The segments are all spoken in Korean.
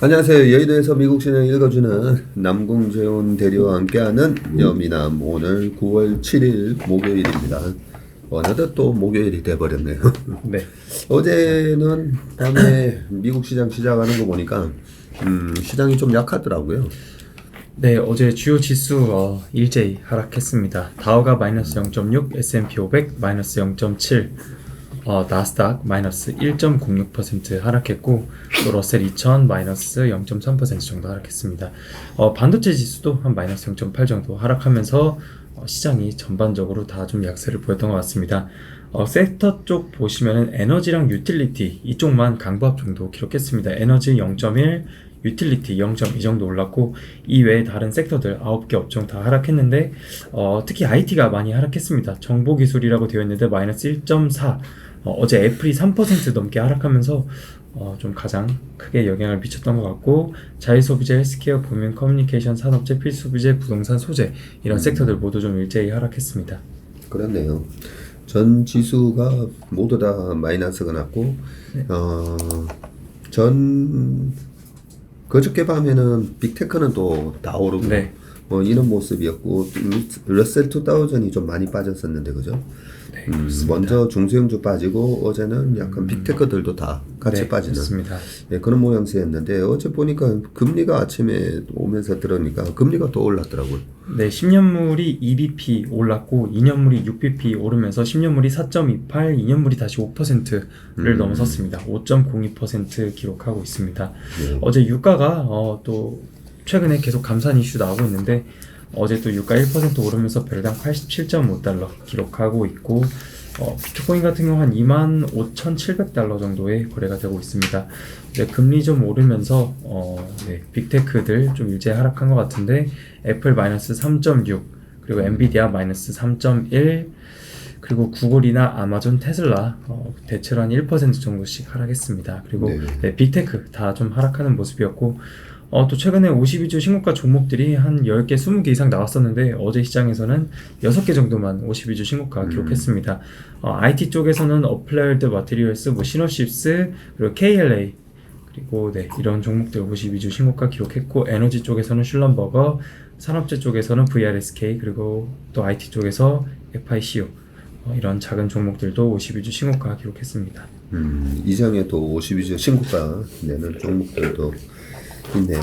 안녕하세요. 여의도에서 미국 시장 읽어주는 남궁재훈 대리와 함께하는 여미남. 오늘 9월 7일 목요일입니다. 어느덧 또 목요일이 돼버렸네요. 네. 어제는 밤에 미국 시장 시작하는 거 보니까 시장이 좀 약하더라고요. 네, 어제 주요 지수 일제히 하락했습니다. 다우가 마이너스 0.6, S&P 500 마이너스 0.7, 나스닥 마이너스 1.06% 하락했고, 또 러셀 2000 마이너스 0.3% 정도 하락했습니다. 반도체 지수도 한 마이너스 0.8 정도 하락하면서 시장이 전반적으로 다 좀 약세를 보였던 것 같습니다. 섹터 쪽 보시면은 에너지랑 유틸리티 이쪽만 강보합 정도 기록했습니다. 에너지 0.1, 유틸리티 0.2 정도 올랐고, 이외에 다른 섹터들 9개 업종 다 하락했는데, 특히 IT가 많이 하락했습니다. 정보기술이라고 되어 있는데 마이너스 1.4, 어제 애플이 3% 넘게 하락하면서 좀 가장 크게 영향을 미쳤던 것 같고, 자유소비재, 헬스케어, 금융, 커뮤니케이션, 산업재, 필수부재, 부동산, 소재 이런 섹터들 모두 좀 일제히 하락했습니다. 그렇네요. 전 지수가 모두 다 마이너스가 났고, 네. 그저께 밤에는 빅테크는 또 다 오르고, 네. 이런 모습이었고, 러셀 2000이 좀 많이 빠졌었는데, 그죠? 네, 그렇습니다. 먼저 중소형주 빠지고, 어제는 약간 빅테크들도 다 같이 네, 빠지는 그렇습니다. 그런 모양새였는데, 어제 보니까 금리가 아침에 오면서 들으니까 금리가 또 올랐더라고요. 네, 10년물이 2bp 올랐고 2년물이 6bp 오르면서 10년물이 4.28, 2년물이 다시 5%를 넘어섰습니다. 5.02% 기록하고 있습니다. 어제 유가가 또 최근에 계속 감산 이슈 나오고 있는데, 어제 또 유가 1% 오르면서 배럴당 87.5달러 기록하고 있고, 비트코인 같은 경우 한 25,700달러 정도의 거래가 되고 있습니다. 네, 금리 좀 오르면서 네, 빅테크들 좀 일제히 하락한 것 같은데, 애플 마이너스 3.6, 그리고 엔비디아 마이너스 3.1, 그리고 구글이나 아마존, 테슬라 대체로 한 1% 정도씩 하락했습니다. 그리고 네, 빅테크 다 좀 하락하는 모습이었고, 또 최근에 52주 신고가 종목들이 한 10개, 20개 이상 나왔었는데, 어제 시장에서는 6개 정도만 52주 신고가 기록했습니다. IT 쪽에서는 어플라이드 마테리얼스, 시노십스, 그리고 KLA, 그리고 네, 이런 종목들 52주 신고가 기록했고, 에너지 쪽에서는 슐럼버거, 산업재 쪽에서는 VRSK, 그리고 또 IT 쪽에서 FICO, 이런 작은 종목들도 52주 신고가 기록했습니다. 이 장에 또 52주 신고가 내는 종목들도 있네요.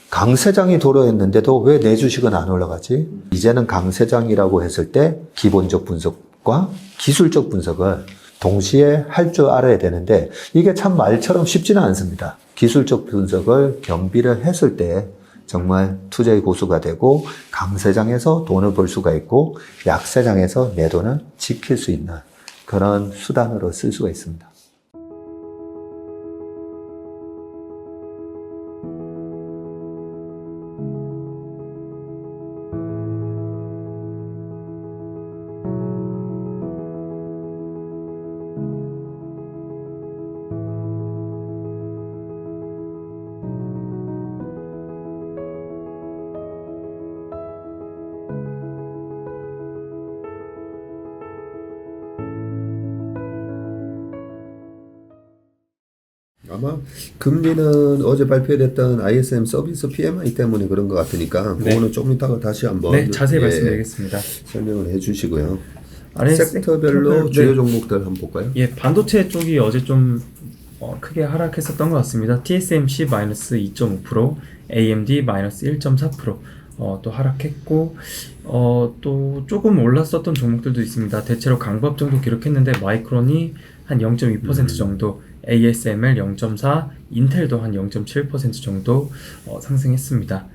강세장이 도래했는데도 왜 내 주식은 안 올라가지? 이제는 강세장이라고 했을 때 기본적 분석과 기술적 분석을 동시에 할 줄 알아야 되는데, 이게 참 말처럼 쉽지는 않습니다. 기술적 분석을 겸비를 했을 때 정말 투자의 고수가 되고, 강세장에서 돈을 벌 수가 있고, 약세장에서 내 돈을 지킬 수 있는 그런 수단으로 쓸 수가 있습니다. 아마 금리는 어제 발표됐던 ISM 서비스 PMI 때문에 그런 것 같으니까, 네. 그거는 조금 이따가 다시 한번 네, 자세히 말씀드리겠습니다. 설명을 해주시고요. 아래 섹터별로 네. 주요 종목들 한번 볼까요? 예, 반도체 쪽이 어제 좀 크게 하락했었던 것 같습니다. TSMC 마이너스 2.5%, AMD 마이너스 1.4%, 또 하락했고, 또 조금 올랐었던 종목들도 있습니다. 대체로 강보합 정도 기록했는데, 마이크론이 한 0.2% 정도, ASML 0.4, 인텔도 한 0.7% 정도 상승했습니다.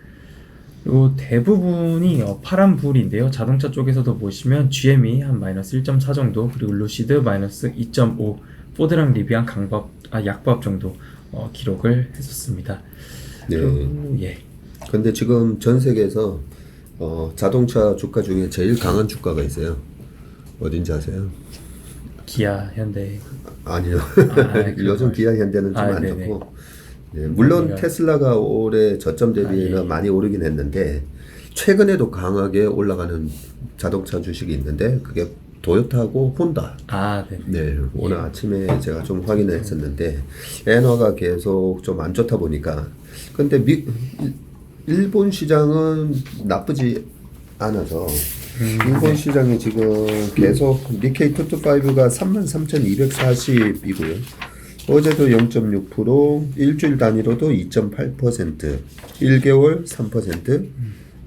그리고 대부분이 파란불인데요. 자동차 쪽에서도 보시면 GM이 한 마이너스 1.4 정도, 그리고 루시드 마이너스 2.5, 포드랑 리비안 약보합 정도 기록을 했었습니다. 네. 그리고, 예. 근데 지금 전 세계에서 자동차 주가 중에 제일 강한 주가가 있어요. 어딘지 아세요? 기아, 현대. 아니요. 그런 요즘 기아 현대는 좀 안 네네. 좋고, 물론 우리가- 테슬라가 올해 저점 대비가 예. 많이 오르긴 했는데, 최근에도 강하게 올라가는 자동차 주식이 있는데, 그게 도요타하고 혼다. 아, 네. 네, 오늘 아침에 제가 좀 확인을 했었는데 엔화가 계속 좀 안 좋다 보니까 근데 일본 시장은 나쁘지 않아서 일본 시장이 지금 계속 니케이 225가 33,240이고요. 어제도 0.6%, 일주일 단위로도 2.8%, 1개월 3%,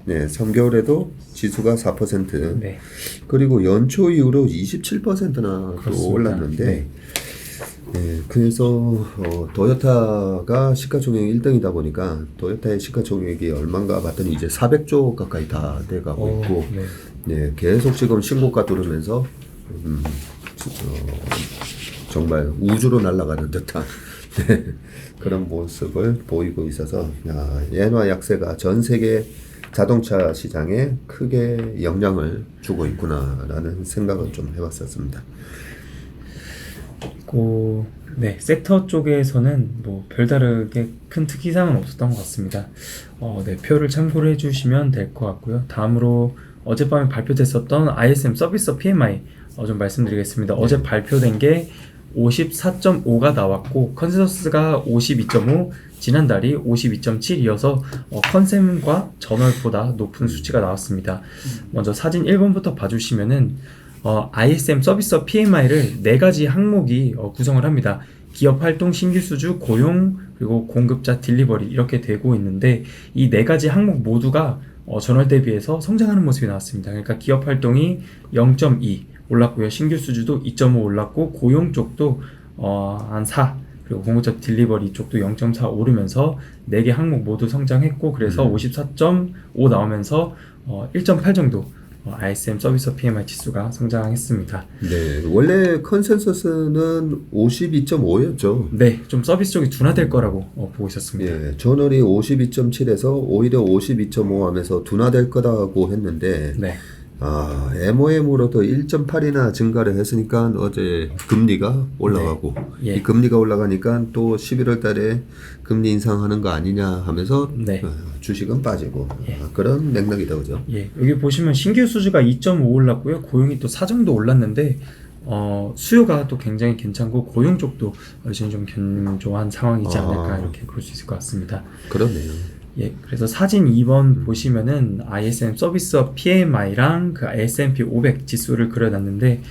네, 3개월에도 지수가 4%, 네. 그리고 연초 이후로 27%나 또 올랐는데, 네. 네, 그래서 도요타가 시가총액 1등이다 보니까 도요타의 시가총액이 얼마인가 봤더니 이제 400조 가까이 다 돼가고 있고, 네. 네, 계속 지금 신고가 뚫으면서 정말 우주로 날아가는 듯한 네, 그런 모습을 보이고 있어서 엔화 약세가 전 세계 자동차 시장에 크게 영향을 주고 있구나라는 생각을 좀 해봤었습니다. 네, 섹터 쪽에서는 뭐 별다르게 큰 특이사항은 없었던 것 같습니다. 네, 표를 참고를 해주시면 될 것 같고요. 다음으로 어젯밤에 발표됐었던 ISM 서비스 PMI 좀 말씀드리겠습니다. 어제 발표된 게 54.5가 나왔고 컨센서스가 52.5, 지난달이 52.7이어서 컨센과 전월보다 높은 수치가 나왔습니다. 먼저 사진 1번부터 봐주시면은 ISM 서비스 PMI를 4가지 항목이 구성을 합니다. 기업 활동, 신규 수주, 고용, 그리고 공급자 딜리버리 이렇게 되고 있는데 이 4가지 항목 모두가 전월 대비해서 성장하는 모습이 나왔습니다. 그러니까 기업 활동이 0.2 올랐고요. 신규 수주도 2.5 올랐고 고용 쪽도 한 4, 그리고 공급자 딜리버리 쪽도 0.4 오르면서 4개 항목 모두 성장했고 그래서 54.5 나오면서 1.8 정도 ISM 서비스 PMI 지수가 성장했습니다. 네, 원래 컨센서스는 52.5였죠. 네, 좀 서비스 쪽이 둔화될 거라고 보고 있었습니다. 예, 저널이 52.7에서 오히려 52.5 하면서 둔화될 거라고 했는데 네. MOM으로도 1.8이나 증가를 했으니까 어제 금리가 올라가고 네. 예. 이 금리가 올라가니까 또 11월 달에 금리 인상하는 거 아니냐 하면서 네. 주식은 빠지고 예. 그런 맥락이다 그죠? 예, 여기 보시면 신규 수주가 2.5 올랐고요. 고용이 또 4 정도 올랐는데 수요가 또 굉장히 괜찮고 고용 쪽도 여전히 좀 견조한 상황이지 않을까 이렇게 볼 수 있을 것 같습니다. 그렇네요. 예, 그래서 사진 2번 보시면은 ISM 서비스 PMI랑 그 S&P 500 지수를 그려놨는데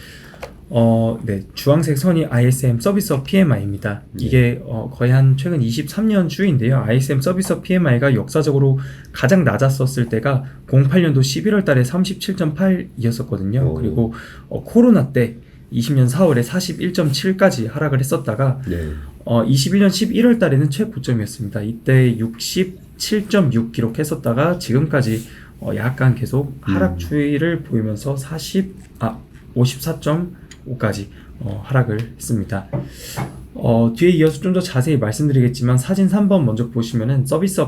네, 주황색 선이 ISM 서비스 PMI입니다. 이게 거의 한 최근 23년 추이인데요. ISM 서비스 PMI가 역사적으로 가장 낮았었을 때가 08년도 11월 달에 37.8이었었거든요. 그리고 코로나 때 20년 4월에 41.7까지 하락을 했었다가 네. 21년 11월 달에는 최고점이었습니다. 이때 67.6 기록했었다가 지금까지 약간 계속 하락 추이를 보이면서 54.5까지 하락을 했습니다. 뒤에 이어서 좀 더 자세히 말씀드리겠지만 사진 3번 먼저 보시면은 서비스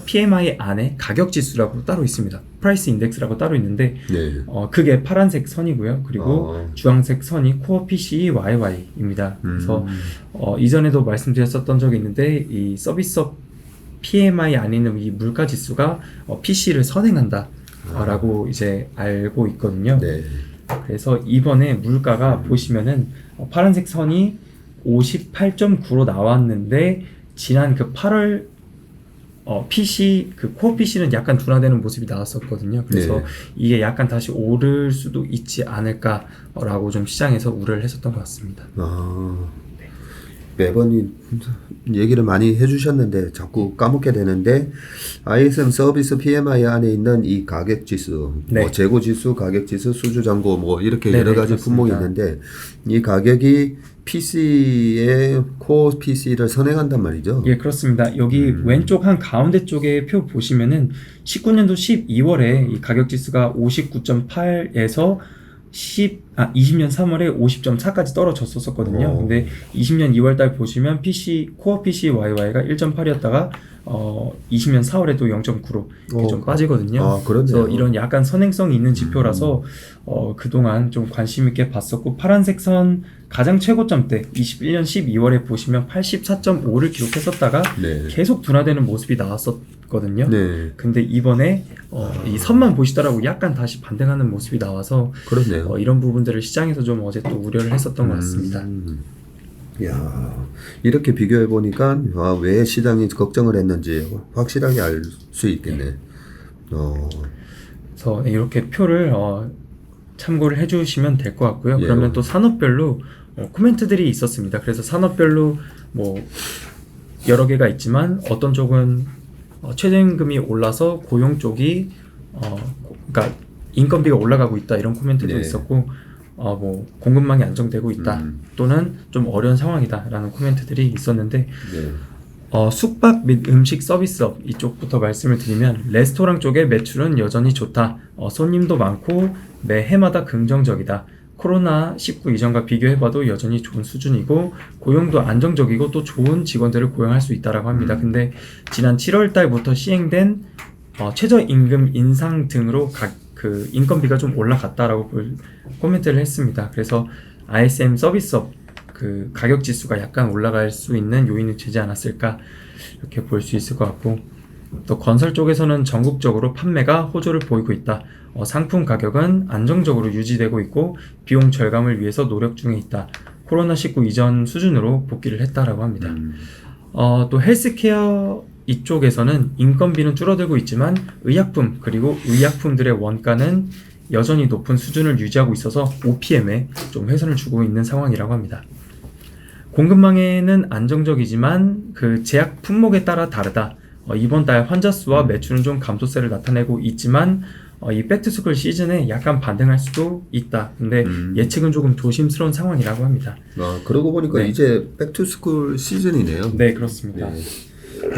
PMI 안에 가격 지수라고 따로 있습니다. 프라이스 인덱스라고 따로 있는데 네. 그게 파란색 선이고요. 그리고 주황색 선이 코어 PCE YY입니다. 그래서 이전에도 말씀드렸었던 적이 있는데 이 서비스 PMI 안에 있는 이 물가 지수가 PC를 선행한다 라고 이제 알고 있거든요. 네. 그래서 이번에 물가가 보시면은 파란색 선이 58.9로 나왔는데 지난 그 8월 PC 그 코어 PC는 약간 둔화되는 모습이 나왔었거든요. 그래서 네. 이게 약간 다시 오를 수도 있지 않을까라고 좀 시장에서 우려를 했었던 것 같습니다. 매번 얘기를 많이 해주셨는데 자꾸 까먹게 되는데 ISM 서비스 PMI 안에 있는 이 가격 지수, 네. 뭐 재고 지수, 가격 지수, 수주 잔고 뭐 이렇게 네네, 여러 가지 그렇습니다. 품목이 있는데 이 가격이 PC의 코어 PC를 선행한단 말이죠. 예, 그렇습니다. 여기 왼쪽 한 가운데 쪽에 표 보시면은 19년도 12월에 이 가격 지수가 59.8에서 20년 3월에 50.4까지 떨어졌었거든요. 근데 20년 2월달 보시면 코어 PC YY가 1.8이었다가 20년 4월에도 0.9로 이렇게 좀 빠지거든요. 그렇네요. 그래서 이런 약간 선행성이 있는 지표라서 그동안 좀 관심 있게 봤었고, 파란색 선 가장 최고점 때 21년 12월에 보시면 84.5를 기록했었다가 네. 계속 둔화되는 모습이 나왔었거든요. 네. 근데 이번에 이 선만 보시더라고 약간 다시 반등하는 모습이 나와서 그렇네요. 이런 부분들을 시장에서 좀 어제 또 우려를 했었던 것 같습니다. 야, 이렇게 비교해 보니까 왜 시장이 걱정을 했는지 확실하게 알 수 있겠네. 그래서 이렇게 표를 참고를 해주시면 될 것 같고요. 예. 그러면 또 산업별로 코멘트들이 있었습니다. 그래서 산업별로 뭐 여러 개가 있지만 어떤 쪽은 최저임금이 올라서 고용 쪽이 그러니까 인건비가 올라가고 있다 이런 코멘트도 네. 있었고, 뭐 공급망이 안정되고 있다 또는 좀 어려운 상황이다라는 코멘트들이 있었는데, 네. 숙박 및 음식 서비스업 이쪽부터 말씀을 드리면 레스토랑 쪽의 매출은 여전히 좋다. 손님도 많고 매 해마다 긍정적이다. 코로나19 이전과 비교해봐도 여전히 좋은 수준이고 고용도 안정적이고 또 좋은 직원들을 고용할 수 있다라고 합니다. 근데 지난 7월 달부터 시행된 최저임금 인상 등으로 그 인건비가 좀 올라갔다라고 코멘트를 했습니다. 그래서 ISM 서비스업 그 가격 지수가 약간 올라갈 수 있는 요인이 되지 않았을까 이렇게 볼 수 있을 것 같고, 또 건설 쪽에서는 전국적으로 판매가 호조를 보이고 있다. 상품 가격은 안정적으로 유지되고 있고 비용 절감을 위해서 노력 중에 있다. 코로나19 이전 수준으로 복귀를 했다라고 합니다. 또 헬스케어 이쪽에서는 인건비는 줄어들고 있지만 의약품 그리고 의약품들의 원가는 여전히 높은 수준을 유지하고 있어서 OPM에 좀 훼손을 주고 있는 상황이라고 합니다. 공급망에는 안정적이지만 그 제약 품목에 따라 다르다. 이번 달 환자 수와 매출은 좀 감소세를 나타내고 있지만 이 백투스쿨 시즌에 약간 반등할 수도 있다. 근데 예측은 조금 조심스러운 상황이라고 합니다. 그러고 보니까 네. 이제 백투스쿨 시즌이네요. 네, 그렇습니다. 네.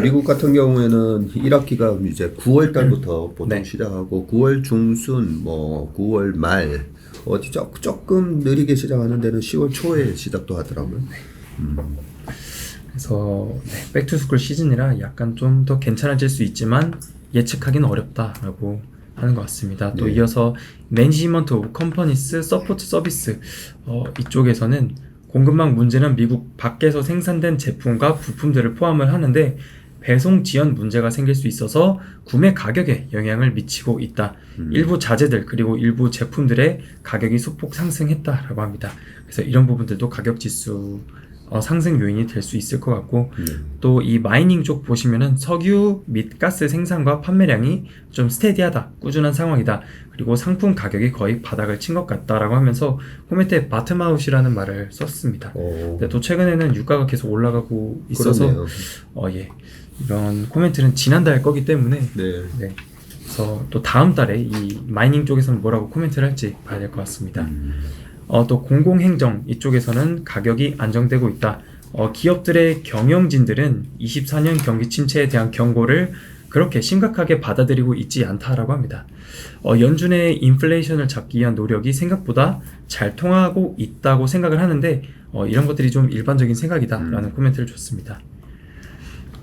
미국 같은 경우에는 1학기가 이제 9월 달부터 보통 네. 시작하고 9월 중순, 9월 말 어디 조금 느리게 시작하는 데는 10월 초에 시작도 하더라고요. 그래서 백투스쿨 시즌이라 약간 좀 더 괜찮아질 수 있지만 예측하기는 어렵다라고 하는 것 같습니다. 또 네. 이어서 매니지먼트 오브 컴퍼니스 서포트 서비스 이쪽에서는 공급망 문제는 미국 밖에서 생산된 제품과 부품들을 포함을 하는데 배송 지연 문제가 생길 수 있어서 구매 가격에 영향을 미치고 있다. 일부 자재들 그리고 일부 제품들의 가격이 소폭 상승했다라고 합니다. 그래서 이런 부분들도 가격 지수 상승 요인이 될 수 있을 것 같고, 또 이 마이닝 쪽 보시면은 석유 및 가스 생산과 판매량이 좀 스테디하다, 꾸준한 상황이다. 그리고 상품 가격이 거의 바닥을 친 것 같다라고 하면서 코멘트에 바텀아웃이라는 말을 썼습니다. 근데 또 최근에는 유가가 계속 올라가고 있어서 예, 이런 코멘트는 지난달 거기 때문에 네. 그래서 또 다음 달에 이 마이닝 쪽에서는 뭐라고 코멘트를 할지 봐야 될 것 같습니다. 또 공공행정 이쪽에서는 가격이 안정되고 있다. 기업들의 경영진들은 24년 경기 침체에 대한 경고를 그렇게 심각하게 받아들이고 있지 않다라고 합니다. 연준의 인플레이션을 잡기 위한 노력이 생각보다 잘 통하고 있다고 생각을 하는데 이런 것들이 좀 일반적인 생각이다라는 코멘트를 줬습니다.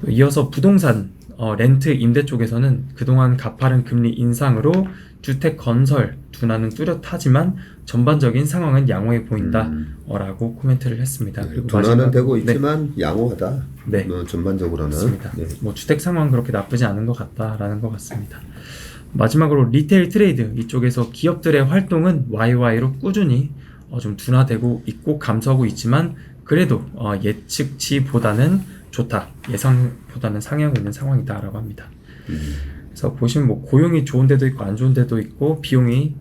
이어서 부동산 렌트 임대 쪽에서는 그동안 가파른 금리 인상으로 주택 건설 둔화는 뚜렷하지만 전반적인 상황은 양호해 보인다 라고 코멘트를 했습니다. 그리고 둔화는 되고 있지만 양호하다. 네. 전반적으로는. 맞습니다. 뭐 주택 상황 그렇게 나쁘지 않은 것 같다라는 것 같습니다. 마지막으로 리테일 트레이드 이쪽에서 기업들의 활동은 YY로 꾸준히 좀 둔화되고 있고 감소하고 있지만 그래도 예측치보다는 좋다. 예상보다는 상회하고 있는 상황이다라고 합니다. 그래서 보시면 뭐 고용이 좋은 데도 있고 안 좋은 데도 있고 비용이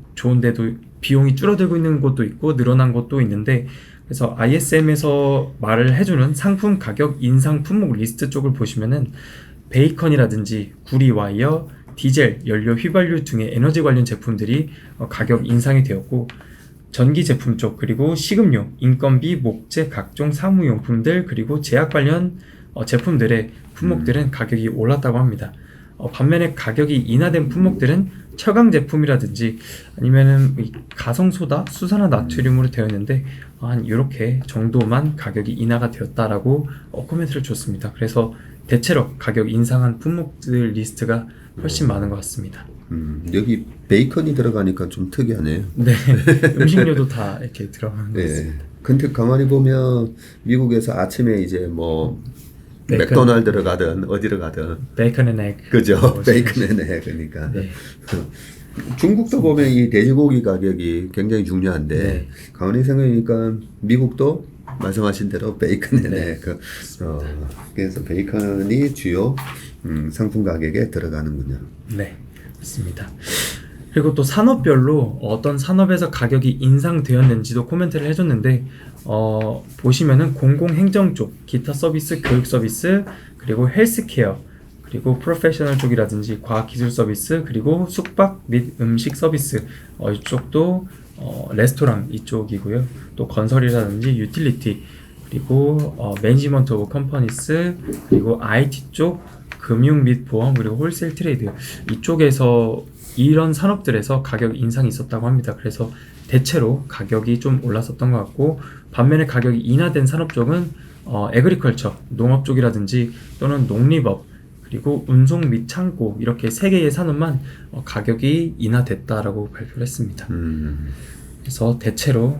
줄어들고 있는 곳도 있고 늘어난 곳도 있는데, 그래서 ISM에서 말을 해주는 상품 가격 인상 품목 리스트 쪽을 보시면은 베이컨이라든지 구리 와이어, 디젤, 연료 휘발유 등의 에너지 관련 제품들이 가격 인상이 되었고, 전기 제품 쪽 그리고 식음료, 인건비, 목재, 각종 사무용품들 그리고 제약 관련 제품들의 품목들은 가격이 올랐다고 합니다. 반면에 가격이 인하된 품목들은 철강 제품이라든지 아니면은 이 가성소다, 수산화 나트륨으로 되어 있는데 한 이렇게 정도만 가격이 인하가 되었다라고 코멘트를 줬습니다. 그래서 대체로 가격 인상한 품목들 리스트가 훨씬 많은 것 같습니다. 여기 베이컨이 들어가니까 좀 특이하네요. 네, 음식료도 다 이렇게 들어가는 것 네. 같습니다. 근데 가만히 보면 미국에서 아침에 이제 뭐 베이컨. 맥도날드를 가든 어디를 가든 베이컨 앤 에그. 그죠? 베이컨에 그러니까 네. 중국도 보면 이 돼지고기 가격이 굉장히 중요한데 네. 가만히 생각하니까 미국도 말씀하신 대로 베이컨에 네. 그래서 베이컨이 주요 상품 가격에 들어가는군요. 네, 맞습니다. 그리고 또 산업별로 어떤 산업에서 가격이 인상되었는지도 코멘트를 해줬는데 보시면은 공공행정 쪽, 기타 서비스, 교육 서비스, 그리고 헬스케어, 그리고 프로페셔널 쪽이라든지 과학기술 서비스, 그리고 숙박 및 음식 서비스 이쪽도 레스토랑 이쪽이고요. 또 건설이라든지 유틸리티, 그리고 매니지먼트 오브 컴퍼니스, 그리고 IT 쪽, 금융 및 보험, 그리고 홀세일 트레이드 이쪽에서 이런 산업들에서 가격 인상이 있었다고 합니다. 그래서 대체로 가격이 좀 올랐었던 것 같고, 반면에 가격이 인하된 산업 쪽은 에그리컬처, 농업 쪽이라든지 또는 농립업, 그리고 운송 및 창고 이렇게 세 개의 산업만 가격이 인하됐다라고 발표를 했습니다. 그래서 대체로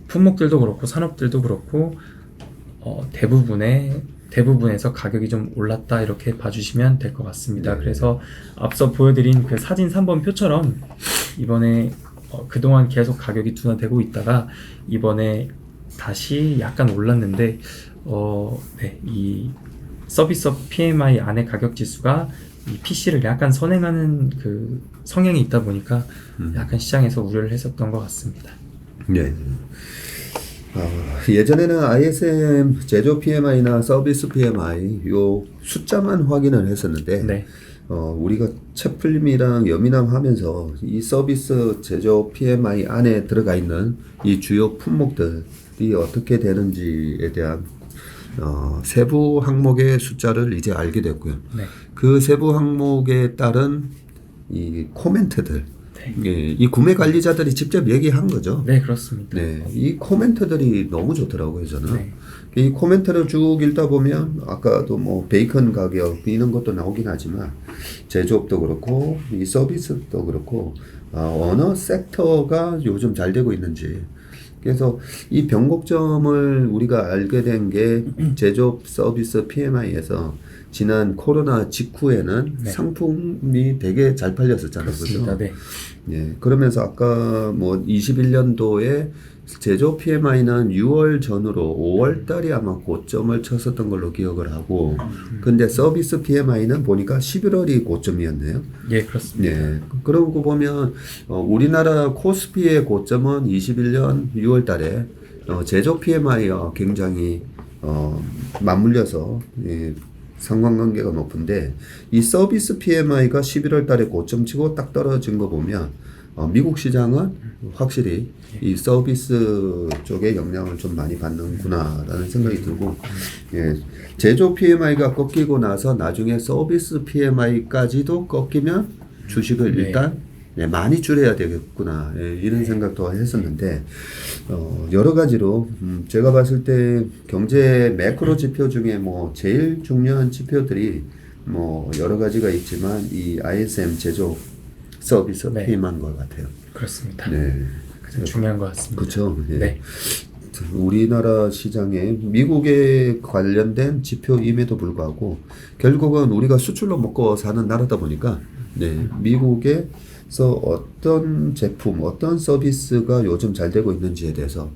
품목들도 그렇고 산업들도 그렇고 대부분에서 가격이 좀 올랐다 이렇게 봐주시면 될 것 같습니다. 네. 그래서 앞서 보여드린 그 사진 3번 표처럼 이번에 그동안 계속 가격이 둔화되고 있다가 이번에 다시 약간 올랐는데 네, 이 서비스업 PMI 안에 가격 지수가 이 PC를 약간 선행하는 그 성향이 있다 보니까 약간 시장에서 우려를 했었던 것 같습니다. 네. 예전에는 ISM 제조 PMI나 서비스 PMI 요 숫자만 확인을 했었는데 네. 우리가 채플림이랑 여민함 하면서 이 서비스 제조 PMI 안에 들어가 있는 이 주요 품목들이 어떻게 되는지에 대한 세부 항목의 숫자를 이제 알게 됐고요. 네. 그 세부 항목에 따른 이 코멘트들, 예, 이 구매 관리자들이 직접 얘기한 거죠. 네, 그렇습니다. 네, 이 코멘트들이 너무 좋더라고요, 저는. 네. 이 코멘트를 쭉 읽다 보면 아까도 뭐 베이컨 가격 이런 것도 나오긴 하지만 제조업도 그렇고 이 서비스도 그렇고 어느 섹터가 요즘 잘 되고 있는지. 그래서 이 변곡점을 우리가 알게 된 게 제조업 서비스 PMI에서 지난 코로나 직후에는 네. 상품이 되게 잘 팔렸었잖아요. 그렇습니다. 그죠? 네. 예, 그러면서 아까 뭐 21년도에 제조 PMI는 6월 전으로 5월 달이 아마 고점을 쳤었던 걸로 기억을 하고, 근데 서비스 PMI는 보니까 11월이 고점이었네요. 예, 그렇습니다. 예, 그러고 보면 우리나라 코스피의 고점은 21년 6월 달에 제조 PMI와 굉장히 맞물려서 상관관계가 높은데 이 서비스 PMI가 11월 달에 고점 치고 딱 떨어진 거 보면 미국 시장은 확실히 이 서비스 쪽에 영향을 좀 많이 받는구나라는 생각이 들고, 예, 제조 PMI가 꺾이고 나서 나중에 서비스 PMI까지도 꺾이면 주식을 네. 일단 많이 줄여야 되겠구나, 이런 생각도 했었는데 여러 가지로 제가 봤을 때 경제 매크로 지표 중에 뭐 제일 중요한 지표들이 뭐 여러 가지가 있지만 이 ISM 제조 서비스 네. PMI인 것 같아요. 그렇습니다. 네, 가장 중요한 것 같습니다. 그렇죠. 예. 네. 우리나라 시장에 미국에 관련된 지표임에도 불구하고 결국은 우리가 수출로 먹고 사는 나라다 보니까 미국에서 어떤 제품, 어떤 서비스가 요즘 잘 되고 있는지에 대해서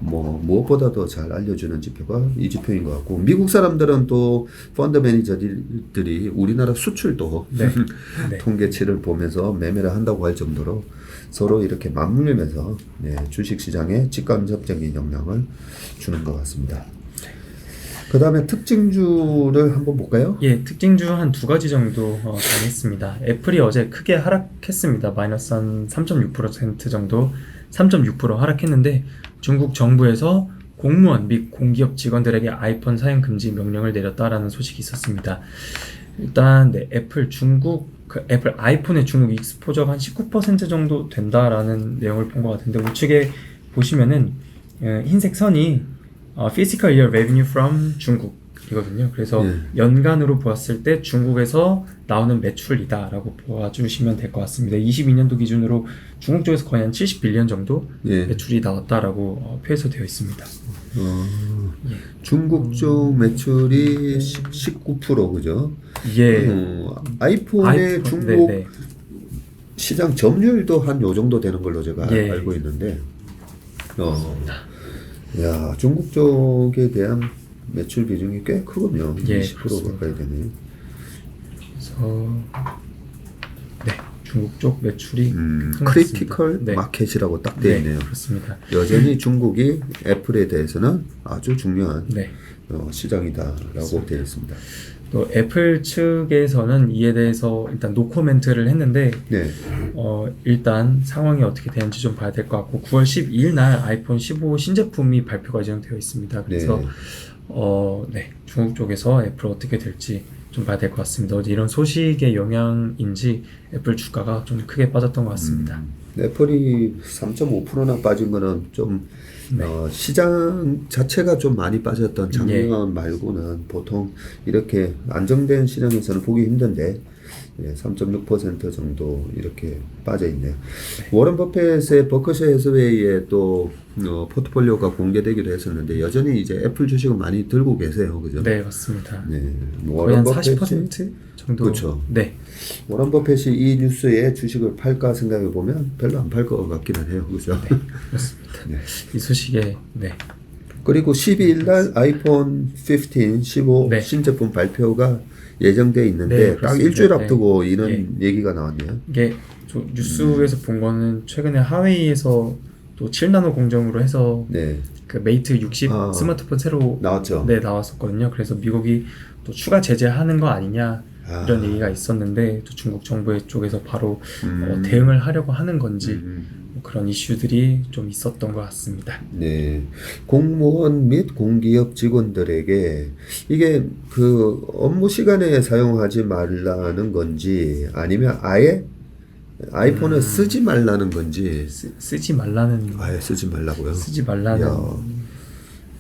뭐 무엇보다도 잘 알려주는 지표가 이 지표인 것 같고, 미국 사람들은 또 펀드 매니저들이 우리나라 수출도 네. 네. 통계치를 보면서 매매를 한다고 할 정도로 서로 이렇게 맞물리면서 주식시장에 직간접적인 영향을 주는 것 같습니다. 그 다음에 특징주를 한번 볼까요? 예, 특징주 한 두 가지 정도 정했습니다. 애플이 어제 크게 하락했습니다. 마이너스 한 3.6% 정도, 3.6% 하락했는데 중국 정부에서 공무원 및 공기업 직원들에게 아이폰 사용 금지 명령을 내렸다라는 소식이 있었습니다. 일단 네, 애플 애플 아이폰의 중국 익스포저가 한 19% 정도 된다라는 내용을 본 것 같은데 우측에 보시면은 흰색 선이 Fiscal Year Revenue from 중국이거든요. 그래서 예. 연간으로 보았을 때 중국에서 나오는 매출이다라고 봐주시면 될 것 같습니다. 22년도 기준으로 중국 쪽에서 거의 한 70빌리언 정도 예. 매출이 나왔다라고 표에서 되어 있습니다. 중국 쪽 매출이 19% 그죠? 예. 아이폰의 중국 네네. 시장 점유율도 한 요 정도 되는 걸로 제가 예. 알고 있는데, 야 중국 쪽에 대한 매출 비중이 꽤 크군요. 예, 20% 그렇습니다. 가까이 되네요. 그래서 네, 중국 쪽 매출이 큰 것 크리티컬 같습니다. 네. 마켓이라고 딱 되어 네, 있네요. 그렇습니다. 여전히 중국이 애플에 대해서는 아주 중요한 네. 시장이다라고 되어 있습니다. 또 애플 측에서는 이에 대해서 일단 노코멘트를 했는데 네, 일단 상황이 어떻게 되는지 좀 봐야 될 것 같고 9월 12일 날 아이폰 15 신제품이 발표가 예정되어 있습니다. 그래서 네. 네, 중국 쪽에서 애플 어떻게 될지 좀 봐야 될 것 같습니다. 어제 이런 소식의 영향인지 애플 주가가 좀 크게 빠졌던 것 같습니다. 애플이 3.5%나 빠진 거는 좀 네. 시장 자체가 좀 많이 빠졌던 작년 말고는 보통 이렇게 안정된 시장에서는 보기 힘든데 3.6% 정도 이렇게 빠져 있네요. 워런 버핏의 버크셔 해서웨이의 또 포트폴리오가 공개되기도 했었는데 여전히 이제 애플 주식은 많이 들고 계세요, 그죠? 네, 맞습니다. 네, 거의 한 40% 정도. 그렇죠. 네, 워런 버핏이 이 뉴스에 주식을 팔까 생각해 보면 별로 안 팔 것 같기는 해요, 그죠? 그렇습니다. 네. 이 소식에 네, 그리고 12일 날 아이폰 15, 15 네. 신제품 발표가 예정돼 있는데 네, 딱 그렇습니다. 일주일 네. 앞두고 이런 예. 얘기가 나왔네요. 이게 뉴스에서 본 거는 최근에 하웨이에서 또 7나노 공정으로 해서 네, 그 메이트 60 스마트폰 새로 나왔죠. 네, 나왔었거든요. 그래서 미국이 또 추가 제재하는 거 아니냐 이런 얘기가 있었는데 또 중국 정부 쪽에서 바로 대응을 하려고 하는 건지 뭐 그런 이슈들이 좀 있었던 것 같습니다. 네, 공무원 및 공기업 직원들에게 이게 그 업무 시간에 사용하지 말라는 건지 아니면 아예 아이폰을 쓰지 말라는 건지 쓰지 말라는 아예 쓰지 말라고요. 쓰지 말라는 야,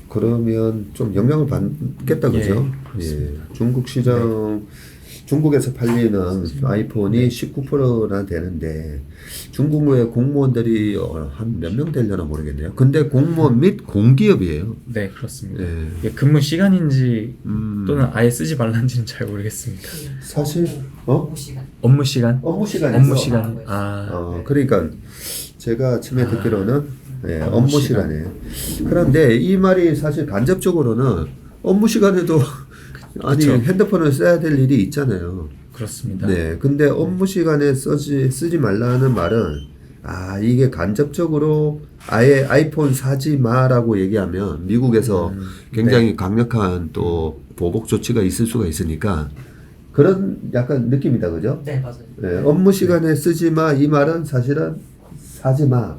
그러면 좀 영향을 받겠다 예, 그죠? 그렇습니다. 중국 시장 중국에서 팔리는 아이폰이 19%나 되는데 중국의 공무원들이 한 몇 명 되려나 모르겠네요. 근데 공무원 및 공기업이에요. 네, 그렇습니다. 네. 이게 근무 시간인지 또는 아예 쓰지 말란지는 잘 모르겠습니다. 사실 업무 시간? 업무 시간에서 업무 시간. 그러니까 제가 아침에 듣기로는 업무 업무 시간. 시간에. 그런데 이 말이 사실 간접적으로는 업무 시간에도 아니 그쵸. 핸드폰을 써야 될 일이 있잖아요. 그렇습니다. 네, 근데 업무 시간에 쓰지 말라는 말은 이게 간접적으로 아예 아이폰 사지 마라고 얘기하면 미국에서 굉장히 강력한 또 보복 조치가 있을 수가 있으니까 그런 약간 느낌이다, 그죠? 네, 맞아요. 네, 업무 시간에 쓰지 마 이 말은 사실은 사지 마.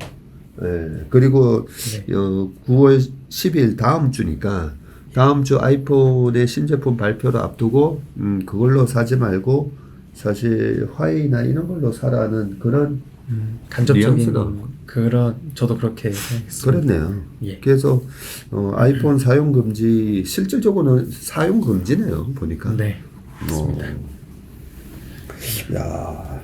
그리고 9월 10일 다음 주니까 다음 주 아이폰의 신제품 발표를 앞두고 그걸로 사지 말고 사실 화웨이나 이런 걸로 사라는 그런 간접적인 뉘앙스가. 그런 저도 그렇게 생각했습니다. 그렇네요. 예. 그래서 아이폰 사용 금지 실질적으로는 사용 금지네요. 보니까. 네, 맞습니다. 야,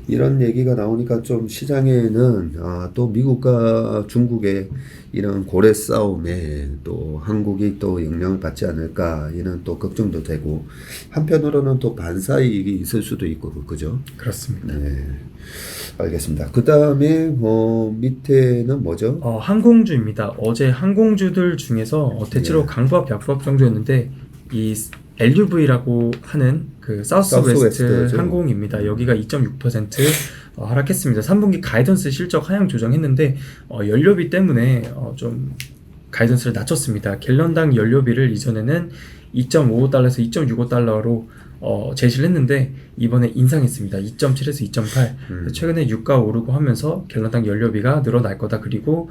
이런 얘기가 나오니까 좀 시장에는 또 미국과 중국의 이런 고래 싸움에 또 한국이 또 영향을 받지 않을까 이런 또 걱정도 되고 한편으로는 또 반사이익이 있을 수도 있고 그죠? 그렇습니다. 네, 알겠습니다. 그 다음에 밑에는 뭐죠? 항공주입니다. 어제 항공주들 중에서 대체로 강부합, 약부합 정도였는데 이 LUV라고 하는 그 사우스웨스트 사우스웨스트죠. 항공입니다. 여기가 2.6% 하락했습니다. 3분기 가이던스 실적 하향 조정했는데 연료비 때문에 좀 가이던스를 낮췄습니다. 갤런당 연료비를 이전에는 2.55달러에서 2.65달러로 제시를 했는데 이번에 인상했습니다. 2.7에서 2.8. 최근에 유가 오르고 하면서 갤런당 연료비가 늘어날 거다. 그리고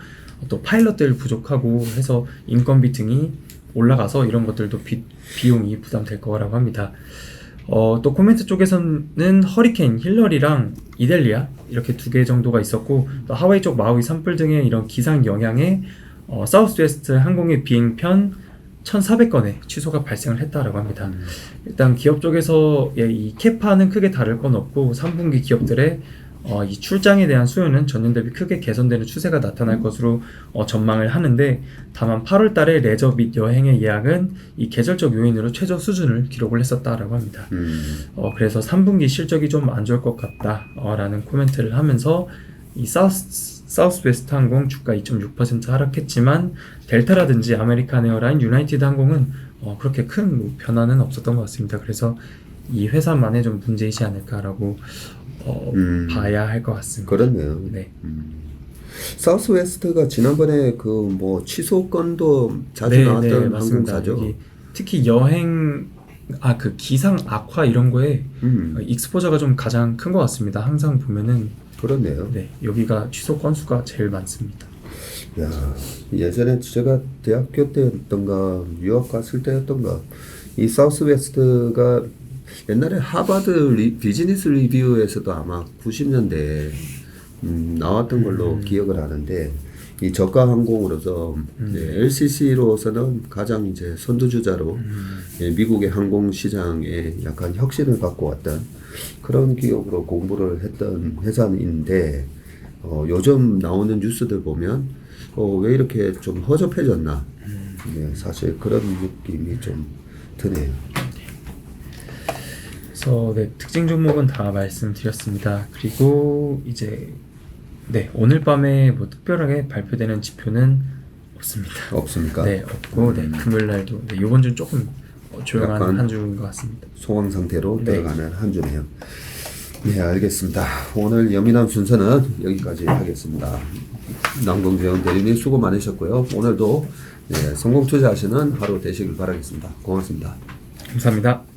또 파일럿들 부족하고 해서 인건비 등이 올라가서 이런 것들도 비용이 부담될 거라고 합니다. 또 코멘트 쪽에서는 허리케인 힐러리랑 이델리아 이렇게 두 개 정도가 있었고, 또 하와이 쪽 마우이 산불 등의 이런 기상 영향에 사우스웨스트 항공의 비행편 1,400건의 취소가 발생을 했다라고 합니다. 일단 기업 쪽에서 이 캐파는 크게 다를 건 없고 3분기 기업들의 이 출장에 대한 수요는 전년 대비 크게 개선되는 추세가 나타날 것으로 전망을 하는데, 다만 8월 달에 레저 및 여행의 예약은 이 계절적 요인으로 최저 수준을 기록을 했었다라고 합니다. 그래서 3분기 실적이 좀 안 좋을 것 같다라는 코멘트를 하면서 이 사우스웨스트 항공 주가 2.6% 하락했지만 델타라든지 아메리칸 에어라인, 유나이티드 항공은 그렇게 큰 변화는 없었던 것 같습니다. 그래서 이 회사만의 좀 문제이지 않을까라고 봐야 할 것 같습니다. 그렇네요. 네. 사우스웨스트가 지난번에 그 뭐 취소 건도 자주 나왔던 맞습니다. 항공사죠. 여기 특히 여행, 그 기상 악화 이런 거에 익스포저가 좀 가장 큰 것 같습니다. 항상 보면은 그렇네요. 네, 여기가 취소 건수가 제일 많습니다. 야, 예전에 제가 대학교 때였던가 유학 갔을 때였던가 이 사우스웨스트가 옛날에 하버드 비즈니스 리뷰에서도 아마 90년대에 나왔던 걸로 기억을 하는데, 이 저가 항공으로서 LCC로서는 가장 이제 선두주자로 미국의 항공 시장에 약간 혁신을 갖고 왔던 그런 기업으로 공부를 했던 회사인데, 요즘 나오는 뉴스들 보면 왜 이렇게 좀 허접해졌나, 사실 그런 느낌이 좀 드네요. 그래서 특징 종목은 다 말씀드렸습니다. 그리고 이제 오늘 밤에 뭐 특별하게 발표되는 지표는 없습니다. 없습니까? 네, 없고 금요일 날도 이번 주는 조금 조용한 약간 한 주인 것 같습니다. 소강 상태로 들어가는 한 주네요. 네, 알겠습니다. 오늘 예민한 순서는 여기까지 하겠습니다. 남궁재원 대리님 수고 많으셨고요. 오늘도 성공 투자하시는 하루 되시길 바라겠습니다. 고맙습니다. 감사합니다.